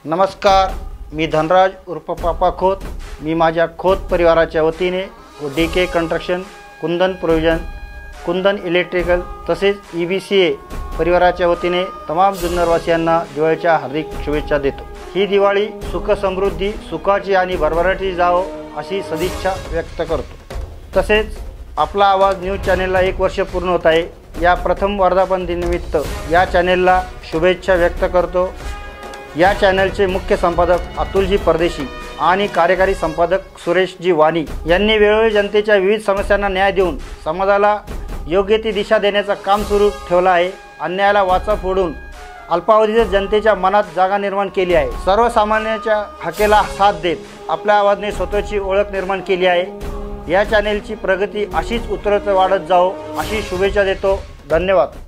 नमस्कार, मी धनराज उर्फ पापा खोत। मी माझ्या खोत परिवाराच्या वतीने व DK कंस्ट्रक्शन, कुंदन प्रोविजन, कुंदन इलेक्ट्रिकल तसेच EBCA परिवाराच्या वतीने तमाम जुन्नरवासियांना दिवाळीच्या हार्दिक शुभेच्छा देतो। ही दिवाळी सुख समृद्धी, सुखाची आणि भरभराटी जावो अशी सदिच्छा व्यक्त करतो। तसेच आपला आवाज न्यूज चॅनेलला 1 वर्ष पूर्ण होत आहे। या प्रथम वर्धापन दिनानिमित्त या चॅनेलला शुभेच्छा व्यक्त करतो। या चॅनलचे मुख्य संपादक अतुलजी परदेशी आणि कार्यकारी संपादक सुरेशजी वाणी यांनी वेळोवेळी जनतेच्या विविध समस्यांना न्याय देऊन समाजाला योग्य ती दिशा देण्याचं काम सुरू ठेवलं आहे। अन्यायाला वाचा फोडून अल्पावधीत जनतेच्या मनात जागा निर्माण केली आहे। सर्वसामान्यांच्या हाकेला साथ देत आपल्या आवाजाने स्वतःची ओळख निर्माण केली आहे। या चॅनेलची प्रगती अशीच उत्तरोत्तर वाढत जावो अशी शुभेच्छा देतो। धन्यवाद।